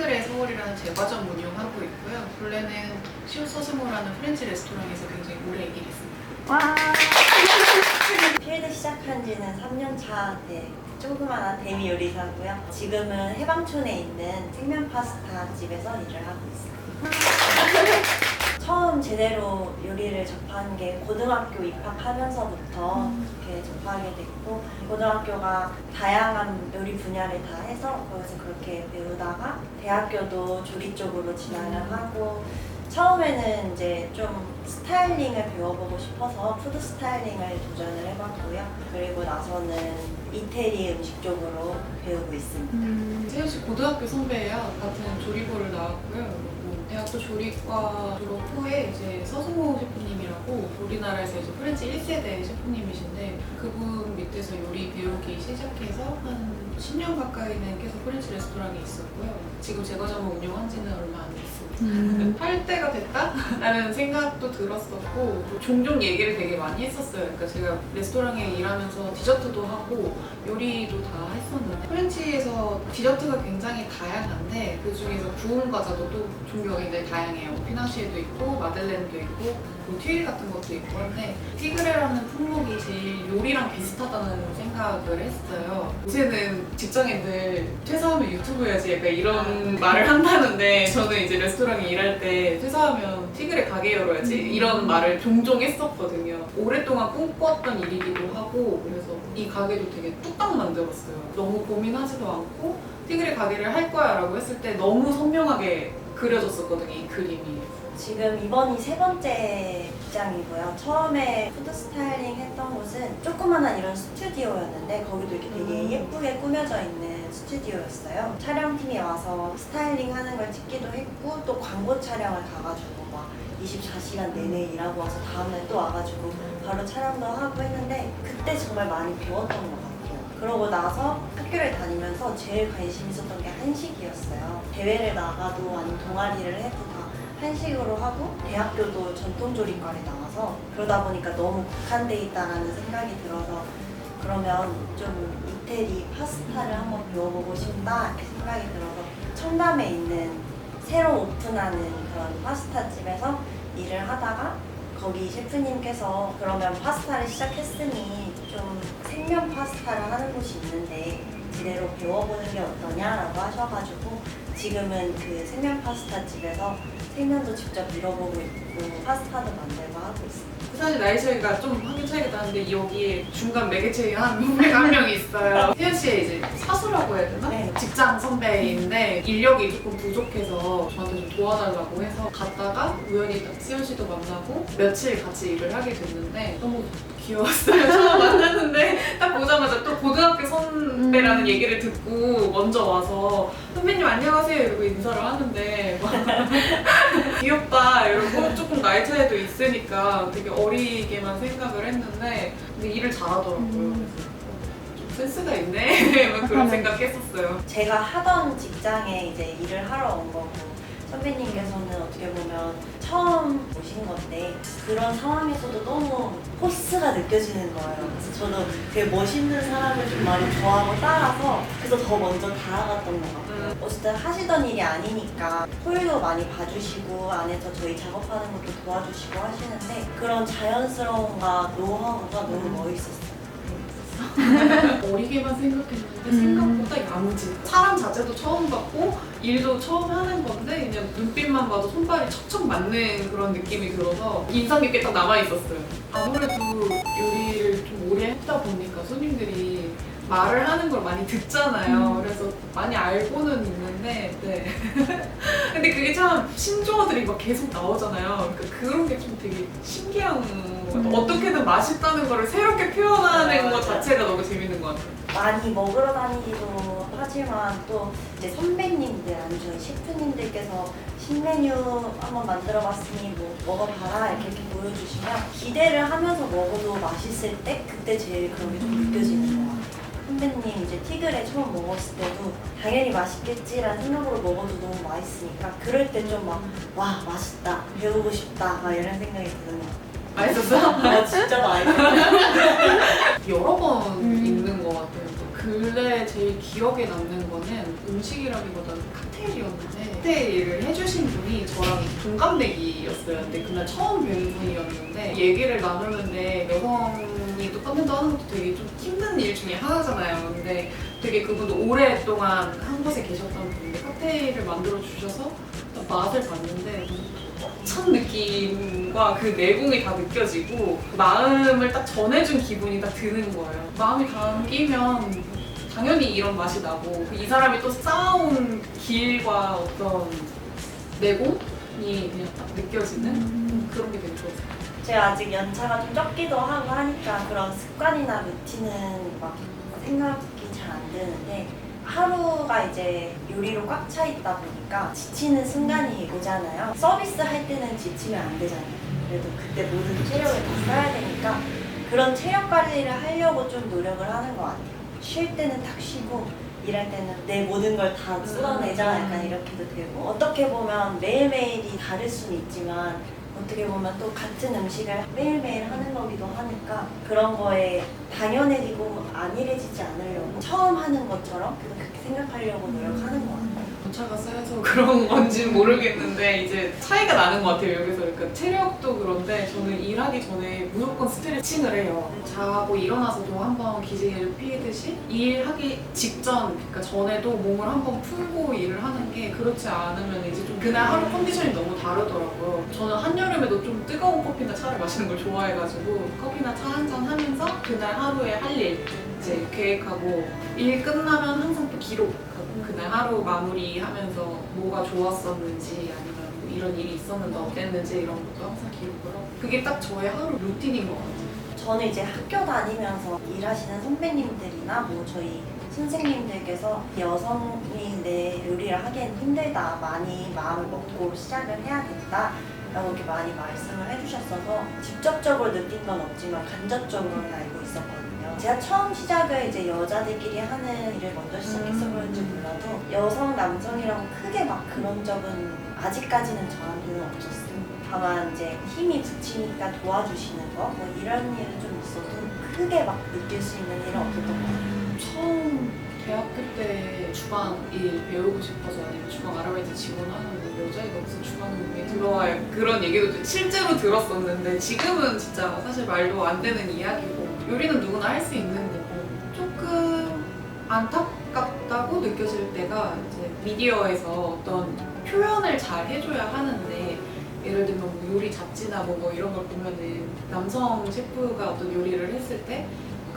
티그레 서울이라는 제과점 운영하고 있고요. 본래는 시오서스모라는 프렌치 레스토랑에서 굉장히 오래 일했습니다. 와. 필드 시작한 지는 3년 차 조그마한 대미 요리사고요. 지금은 해방촌에 있는 생면 파스타 집에서 일을 하고 있어요. 처음 제대로 요리를 접한 게 고등학교 입학하면서부터 이렇게 접하게 됐고, 고등학교가 다양한 요리 분야를 다 해서 거기서 그렇게 배우다가 대학교도 조리 쪽으로 진학을 하고, 처음에는 이제 좀 스타일링을 배워보고 싶어서 푸드 스타일링을 도전을 해봤고요. 그리고 나서는 이태리 음식 쪽으로 배우고 있습니다. 세현 씨 고등학교 선배예요. 같은 조리부를 나왔고요. 그리고 대학도 조리과 졸업 후에 이제 서승호 셰프님이라고 우리나라에서 이제 프렌치 1세대 셰프님이신데 그분 밑에서 요리 배우기 시작해서 한 10년 가까이는 계속 프렌치 레스토랑에 있었고요. 지금 제과점을 운영한 지는 얼마 안 됐습니다. 할 때가 됐다? 라는 생각도 들었었고 종종 얘기를 되게 많이 했었어요. 그러니까 제가 레스토랑에 일하면서 디저트도 하고 요리도 다 했었는데 프렌치에서 디저트가 굉장히 다양한데 그 중에서 구운 과자도 또 종류가 굉장히 다양해요. 피나시에도 있고 마들렌도 있고 튀길 같은 것도 있고 한데 티그레라는 품목이 제일 요리랑 비슷하다는 생각을 했어요. 요새는 직장인들 퇴사하면 유튜브 해야지 약간 이런 말을 한다는데 저는 이제 레스토랑에 일할 때 퇴사하면 티그레 가게 열어야지 이런 말을 종종 했었거든요. 오랫동안 꿈꿨던 일이기도 하고 그래서 이 가게도 되게 뚝딱 만들었어요. 너무 고민하지도 않고 티그레 가게를 할 거야 라고 했을 때 너무 선명하게 그려졌었거든요, 이 그림이. 지금 이번이 3번째 직장이고요. 처음에 푸드 스타일링 했던 곳은 조그만한 이런 스튜디오였는데 거기도 이렇게 되게 예쁘게 꾸며져 있는 스튜디오였어요. 촬영팀이 와서 스타일링 하는 걸 찍기도 했고 또 광고 촬영을 가가지고 막 24시간 내내 일하고 와서 다음날 또 와가지고 바로 촬영도 하고 했는데 그때 정말 많이 배웠던 것 같아요. 그러고 나서 학교를 다니면서 제일 관심 있었던 게 한식이었어요. 대회를 나가도 아니면 동아리를 해도 다 한식으로 하고 대학교도 전통조리과를 나와서 그러다 보니까 너무 국한돼 있다라는 생각이 들어서 그러면 좀 이태리 파스타를 한번 배워보고 싶다 이렇게 생각이 들어서 청담에 있는 새로 오픈하는 그런 파스타집에서 일을 하다가 거기 셰프님께서 그러면 파스타를 시작했으니 좀 생면 파스타를 하는 곳이 있는데 제대로 배워보는 게 어떠냐라고 하셔가지고 지금은 그 생면 파스타 집에서 생면도 직접 밀어보고 있고 파스타도 만들고 하고 있습니다. 사실 나이 차이가 좀 확연 차이가 나는데 여기에 중간 매개체에 한 후배가 한 명 있어요. 세현 씨의 이제 사수라고 해야 되나? 네. 직장 선배인데 인력이 조금 부족해서 저한테 좀 도와달라고 해서 갔다가 우연히 세현 씨도 만나고 며칠 같이 일을 하게 됐는데 너무 귀여웠어요. 처음 만났는데 딱 보자마자 또 고등학교 선배라는 얘기를 듣고 먼저 와서 선배님 안녕하세요 이러고 인사를 하는데 막 귀엽다 이러고 조금 나이 차이도 있으니까 되게 어리게만 생각을 했는데 근데 일을 잘하더라고요. 그래서 좀 센스가 있네 막 그런 생각했었어요. 제가 하던 직장에 이제 일을 하러 온 거고 선배님께서는 어떻게 보면 처음 오신 건데 그런 상황에서도 너무 포스가 느껴지는 거예요. 그래서 저도 되게 멋있는 사람을 좀 많이 좋아하고 따라서 그래서 더 먼저 다가갔던 것 같아요. 어쨌든 하시던 일이 아니니까 토요일도 많이 봐주시고 안에서 저희 작업하는 것도 도와주시고 하시는데 그런 자연스러움과 노하우가 너무 멋있었어요. 어리게만 생각했는데 생각보다 야무지. 사람 자체도 처음 봤고 일도 처음 하는 건데 그냥 눈빛만 봐도 손발이 척척 맞는 그런 느낌이 들어서 인상 깊게 딱 남아있었어요. 아무래도 요리를 좀 오래 했다 보니까 손님들이 말을 하는 걸 많이 듣잖아요. 그래서 많이 알고는 있는데 네. 근데 그게 참 신조어들이 막 계속 나오잖아요. 그러니까 그런 게 좀 되게 신기한 것 같아요. 어떻게든 맛있다는 거를 새롭게 표현하는 것 자체가 너무 재밌는 것 같아요. 많이 먹으러 다니기도 하지만 또 이제 선배님들 아니면 저희 셰프님들께서 신메뉴 한번 만들어봤으니 뭐 먹어봐라 이렇게 보여주시면 기대를 하면서 먹어도 맛있을 때 그때 제일 그런 게 좀 느껴지는 것 같아요. 선배님 이제 티그레 처음 먹었을 때도 당연히 맛있겠지라는 생각으로 먹어도 너무 맛있으니까 그럴 때 좀 막 와 맛있다 배우고 싶다 막 이런 생각이 드는 것 같아요. 맛있었어? 진짜 맛있어요. 여러 번 있는 것 같아요. 근래 제 제일 기억에 남는 거는 음식이라기보다는 칵테일이었는데 칵테일 일을 해주신 분이 저랑 동갑내기였어요. 근데 그날 처음 뵌 분이었는데 얘기를 나누는데 여성이 또 컨텐츠 하는 것도 되게 좀 힘든 일 중에 하나잖아요. 근데 되게 그분도 오랫동안 한 곳에 계셨던 분인데 칵테일을 만들어 주셔서 맛을 봤는데 첫 느낌과 그 내공이 다 느껴지고 마음을 딱 전해준 기분이 딱 드는 거예요. 마음이 담기면 당연히 이런 맛이 나고 이 사람이 또 쌓아온 길과 어떤 내공이 그냥 딱 느껴지는 그런 게 되게 좋았어요. 제가 아직 연차가 좀 적기도 하고 하니까 그런 습관이나 루틴은 막 생각이 잘 안 드는데 하루가 이제 요리로 꽉 차 있다 보니까 지치는 순간이 오잖아요. 서비스 할 때는 지치면 안 되잖아요. 그래도 그때 모든 체력을 다 써야 되니까 그런 체력 관리를 하려고 좀 노력을 하는 것 같아요. 쉴 때는 탁 쉬고 일할 때는 내 모든 걸 다 쏟아내자 약간 이렇게도 되고 어떻게 보면 매일매일이 다를 수는 있지만 어떻게 보면 또 같은 음식을 매일매일 하는 거기도 하니까 그런 거에 당연해지고 안일해지지 않으려고 처음 하는 것처럼 그렇게 생각하려고 노력하는 것 같아요. 연차가 쌓여서 그런 건지는 모르겠는데 이제 차이가 나는 것 같아요. 여기서 그러니까 체력도 그런데 저는 일하기 전에 무조건 스트레칭을 해요. 자고 일어나서도 한번 기지개를 피듯이 일하기 직전 그러니까 전에도 몸을 한번 풀고 일을 하는 게 그렇지 않으면 이제 좀 그날 하루 컨디션이 너무 다르더라고요. 저는 한여름에도 좀 뜨거운 커피나 차를 마시는 걸 좋아해가지고 커피나 차 한잔 하면서 그날 하루에 할 일 이제 계획하고 일 끝나면 항상 또 기록하고 그날 하루 마무리하면서 뭐가 좋았었는지 아니면 뭐 이런 일이 있었는데 어땠는지 이런 것도 항상 기록을 하고 그게 딱 저의 하루 루틴인 것 같아요. 저는 이제 학교 다니면서 일하시는 선배님들이나 뭐 저희 선생님들께서 여성이 내 요리를 하기엔 힘들다 많이 마음을 먹고 시작을 해야 된다 라고 이렇게 많이 말씀을 해주셨어서 직접적으로 느낀 건 없지만 간접적으로는 알고 있었거든요. 제가 처음 시작을 이제 여자들끼리 하는 일을 먼저 시작해서 그런지 몰라도 여성, 남성이라고 크게 막 그런 적은 아직까지는 저한테는 없었어요. 다만 이제 힘이 붙이니까 도와주시는 거 뭐 이런 일은 좀 있어도 크게 막 느낄 수 있는 일은 없었던 것 같아요. 처음 대학교 때 주방 일 배우고 싶어서 아니면 주방 아르바이트 지원하는데 여자애가 무슨 주방에 들어와요 그런 얘기도 실제로 들었었는데 지금은 진짜 사실 말도 안 되는 이야기고 요리는 누구나 할 수 있는 거고 조금 안타깝다고 느껴질 때가 이제 미디어에서 어떤 표현을 잘 해줘야 하는데 예를 들면 뭐 요리 잡지나 뭐 이런 걸 보면은 남성 셰프가 어떤 요리를 했을 때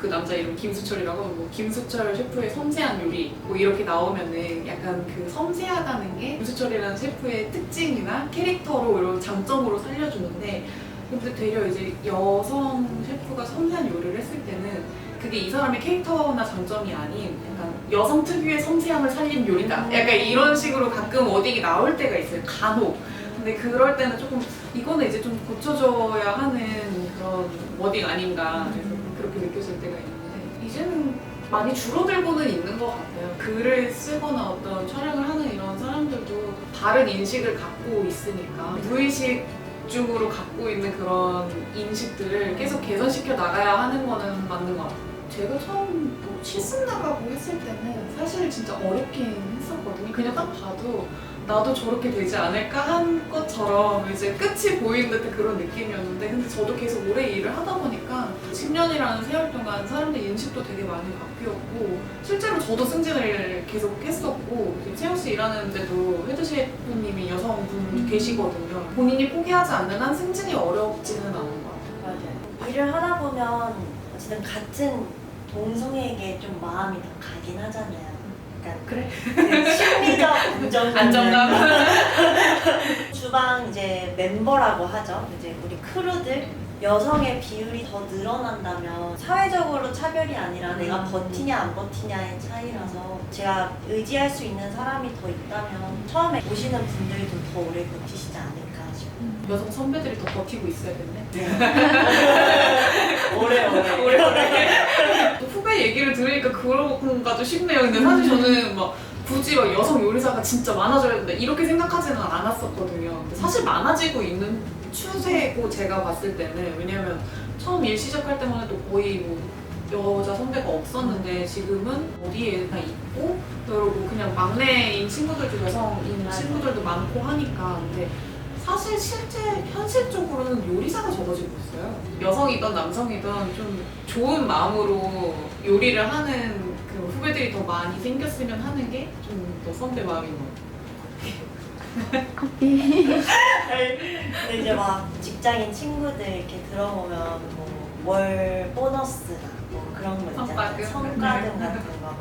그 남자 이름 김수철이라고 뭐 김수철 셰프의 섬세한 요리 뭐 이렇게 나오면은 약간 그 섬세하다는 게 김수철이라는 셰프의 특징이나 캐릭터로 이런 장점으로 살려주는데 근데 되려 이제 여성 셰프가 섬세한 요리를 했을 때는 그게 이 사람의 캐릭터나 장점이 아닌 약간 여성 특유의 섬세함을 살린 요리다 약간 이런 식으로 가끔 어디에 나올 때가 있어요 간혹 근데 그럴 때는 조금 이거는 이제 좀 고쳐줘야 하는 그런 워딩 아닌가 그래서 그렇게 느껴질 때가 있는데 이제는 많이 줄어들고는 있는 것 같아요. 글을 쓰거나 어떤 촬영을 하는 이런 사람들도 다른 인식을 갖고 있으니까 무의식 중으로 갖고 있는 그런 인식들을 계속 개선시켜 나가야 하는 거는 맞는 것 같아요. 제가 처음 뭐 실습 나가고 했을 때는 사실 진짜 어렵긴 했었거든요. 그냥 딱 봐도 나도 저렇게 되지 않을까 한 것처럼 이제 끝이 보이는 듯한 그런 느낌이었는데 근데 저도 계속 오래 일을 하다 보니까 10년이라는 세월 동안 사람들 인식도 되게 많이 바뀌었고 실제로 저도 승진을 계속 했었고 지금 세영씨 일하는데도 헤드 셰프님이 여성분 계시거든요. 본인이 포기하지 않는 한 승진이 어렵지는 않은 것 같아요. 맞아요. 일을 하다 보면 어쨌든 같은 동성에게 좀 마음이 더 가긴 하잖아요. 그러니까 그래? 그 심리적 안정감. 주방 이제 멤버라고 하죠. 이제 우리 크루들 여성의 비율이 더 늘어난다면 사회적으로 차별이 아니라 내가 버티냐 안 버티냐의 차이라서 제가 의지할 수 있는 사람이 더 있다면 처음에 오시는 분들도 더 오래 버티시지 않을까 싶어요. 여성 선배들이 더 버티고 있어야겠네. 오래. 또 후배 얘기를 들으니까 그런가도 싶네요. 근데 사실 저는 막 굳이 막 여성 요리사가 진짜 많아져야 된다 이렇게 생각하지는 않았었거든요. 근데 사실 많아지고 있는 추세고 제가 봤을 때는 왜냐면 처음 일 시작할 때만 해도 거의 뭐 여자 선배가 없었는데 지금은 어디에 다 있고 그리고 그냥 막내인 친구들도 여성인 친구들도 많고 하니까 근데 사실 실제 현실적으로는 요리사가 적어지고 있어요. 여성이든 남성이든 좀 좋은 마음으로 요리를 하는 그 후배들이 더 많이 생겼으면 하는 게 좀 더 선배 마음인 것 같아요. 커피. 근데 이제 막 직장인 친구들 이렇게 들어보면 월 보너스나 그런 거 있잖아요. 성과금? 성과금 같은 거.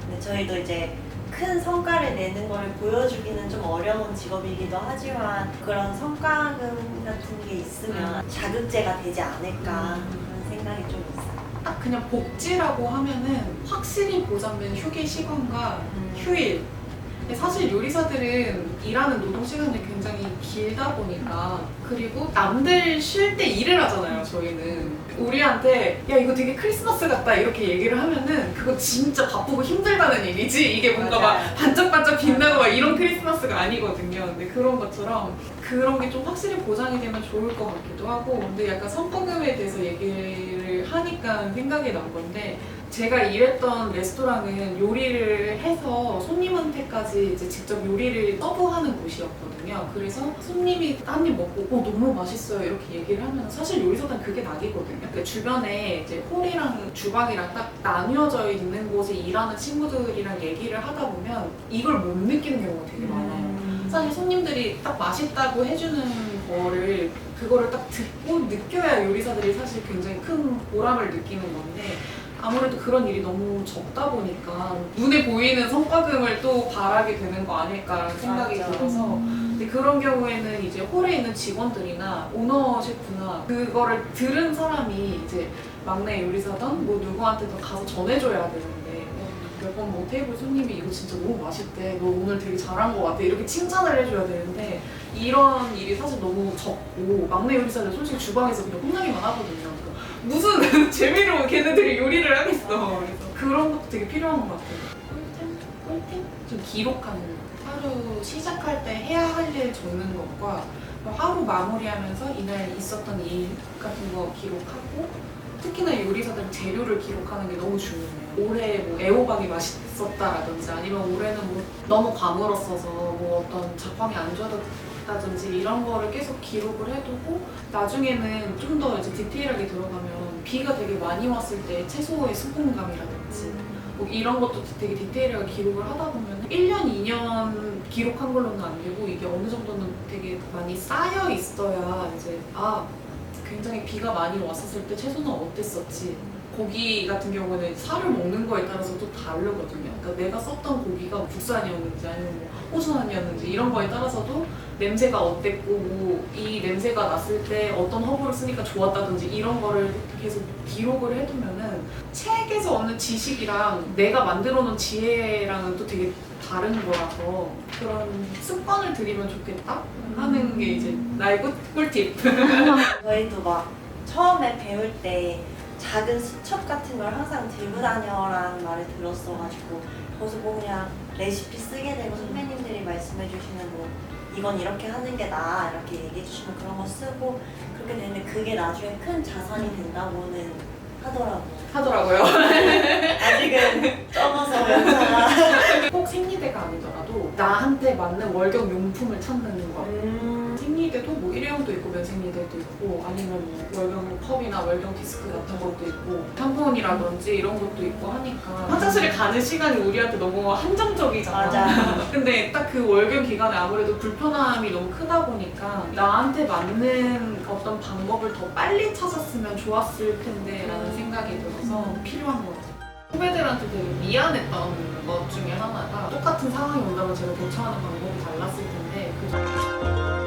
근데 저희도 이제 큰 성과를 내는 걸 보여주기는 좀 어려운 직업이기도 하지만 그런 성과금 같은 게 있으면 자극제가 되지 않을까 그런 생각이 좀 있어요. 딱 그냥 복지라고 하면은 확실히 보장된 휴게 시간과 휴일. 근데 사실 요리사들은 일하는 노동 시간이 굉장히 길다 보니까 그리고 남들 쉴 때 일을 하잖아요. 저희는 우리한테 야 이거 되게 크리스마스 같다 이렇게 얘기를 하면은 그거 진짜 바쁘고 힘들다는 얘기지 이게 뭔가 맞아요. 막 반짝반짝 빛나고 막 이런 크리스마스가 아니거든요. 근데 그런 것처럼 그런 게 좀 확실히 보장이 되면 좋을 것 같기도 하고 근데 약간 성과금에 대해서 얘기를 하니까 생각이 난 건데 제가 일했던 레스토랑은 요리를 해서 손님한테까지 이제 직접 요리를 서브하는 곳이었거든요. 그래서 손님이 한 입 먹고 너무 맛있어요 이렇게 얘기를 하면 사실 요리사단 그게 낙이거든요. 그러니까 주변에 이제 홀이랑 주방이랑 딱 나뉘어져 있는 곳에 일하는 친구들이랑 얘기를 하다 보면 이걸 못 느끼는 경우가 되게 많아요. 사실 손님들이 딱 맛있다고 해주는 거를 그거를 딱 듣고 느껴야 요리사들이 사실 굉장히 큰 보람을 느끼는 건데 아무래도 그런 일이 너무 적다 보니까 눈에 보이는 성과금을 또 바라게 되는 거 아닐까라는 생각이 맞아. 들어서 근데 그런 경우에는 이제 홀에 있는 직원들이나 오너 셰프나 그거를 들은 사람이 이제 막내 요리사든 뭐 누구한테도 가서 전해줘야 되는데 몇 번 뭐 테이블 손님이 이거 진짜 너무 맛있대 너 오늘 되게 잘한 것 같아 이렇게 칭찬을 해줘야 되는데 이런 일이 사실 너무 적고 막내 요리사들 솔직히 주방에서 그냥 혼나기만 하거든요. 그러니까 무슨 재미로 걔네들이 요리를 하겠어. 그래서 그런 것도 되게 필요한 것 같아요. 꿀템? 좀 기록하는 거. 하루 시작할 때 해야 할 일 적는 것과 하루 마무리하면서 이날 있었던 일 같은 거 기록하고 특히나 요리사들은 재료를 기록하는 게 너무 중요해요. 올해 뭐 애호박이 맛있었다라든지 아니면 올해는 뭐 너무 가물었어서 뭐 어떤 작황이 안 좋았다든지 이런 거를 계속 기록을 해두고 나중에는 좀 더 이제 디테일하게 들어가면 비가 되게 많이 왔을 때 채소의 수분감이라든지 뭐 이런 것도 되게 디테일하게 기록을 하다 보면 1년, 2년 기록한 걸로는 안 되고 이게 어느 정도는 되게 많이 쌓여 있어야 이제 굉장히 비가 많이 왔었을 때 채소는 어땠었지 고기 같은 경우는 살을 먹는 거에 따라서 또 다르거든요. 그러니까 내가 썼던 고기가 국산이었는지 아니면 뭐 호주산이었는지 이런 거에 따라서도 냄새가 어땠고 뭐이 냄새가 났을 때 어떤 허브를 쓰니까 좋았다든지 이런 거를 계속 기록을 해두면은 책에서 얻는 지식이랑 내가 만들어 놓은 지혜랑은 또 되게 다른 거라서 그런 습관을 들이면 좋겠다 하는 게 이제 나의 꿀팁. 저희도 막 처음에 배울 때 작은 수첩 같은 걸 항상 들고 다녀라는 말을 들었어가지고 거기서 뭐 그냥 레시피 쓰게 되고 선배님들이 말씀해 주시는 뭐 이건 이렇게 하는 게 나아 이렇게 얘기해 주시면 그런 거 쓰고 그렇게 되는데 그게 나중에 큰 자산이 된다고는 하더라고요. 아직은 적어서 연차가 꼭 생리대가 아니더라도 나한테 맞는 월경 용품을 찾는 거. 생리대도 뭐 일회용도 있고 면생리대도 있고 아니면 뭐 월경 컵이나 월경 디스크 같은 것도 있고 샴푸이라든지 이런 것도 있고 하니까 화장실에 가는 시간이 우리한테 너무 한정적이잖아. 맞아. 근데 딱 그 월경 기간에 아무래도 불편함이 너무 크다 보니까 나한테 맞는 어떤 방법을 더 빨리 찾았으면 좋았을 텐데 라는 생각이 들어서 필요한 것 같아요. 후배들한테 되게 미안했던 것 중에 하나가 똑같은 상황이 온다면 제가 대처하는 방법이 달랐을 텐데